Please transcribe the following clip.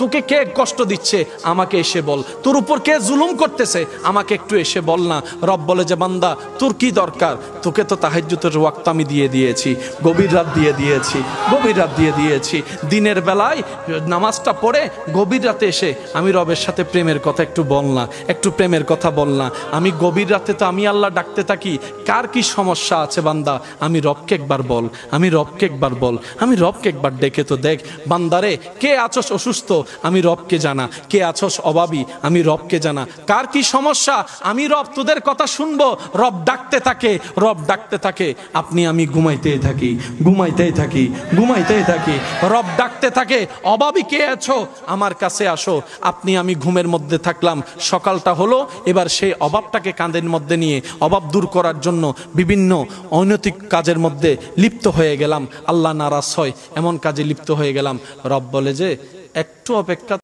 তোকে কে কষ্ট দিচ্ছে আমাকে এসে বল, তোর উপর কে জুলুম করতেছে আমাকে একটু এসে বল না। রব বলে যে বান্দা তোর কি দরকার, তোকে তো তাহাজ্জুদের ওয়াক্ত আমি দিয়ে দিয়েছি, গভীর রাত দিয়ে দিয়েছি, গভীর রাত দিয়ে দিয়েছি। দিনের বেলায় নামাজটা পড়ে গভীর রাতে এসে আমি রবের সাথে প্রেমের কথা একটু বল না, একটু প্রেমের কথা বল না। আমি গভীর রাতে তো আমি আল্লাহ ডাকতে থাকি, কার কি সমস্যা আছে বান্দা আমি রবকে একবার বল, আমি রবকে একবার বল, আমি রবকে একবার ডেকে তো দেখ। বান্দারে কে আছস অসুস্থ আমি রবকে জানা, কে আছস অভাবী আমি রবকে জানা, কার কি সমস্যা আমি রব তোদের কথা শুনবো। রব ডাকতে থাকে, রব ডাকতে থাকে, আপনি আমি ঘুমাইতেই থাকি, ঘুমাইতেই থাকি, ঘুমাইতেই থাকি। রব ডাকতে থাকে অভাবী কে আছো আমার কাছে আসো। আপনি আমি ঘুমের মধ্যে থাকলাম, সকালটা হলো, এবার সেই অভাবটাকে কাঁধের মধ্যে নিয়ে অভাব দূর করার জন্য বিভিন্ন অনৈতিক কাজের মধ্যে লিপ্ত হয়ে গেলাম, আল্লাহ নারাজ হয় এমন কাজে লিপ্ত হয়ে গেলাম। রব বলে যে একটু অপেক্ষা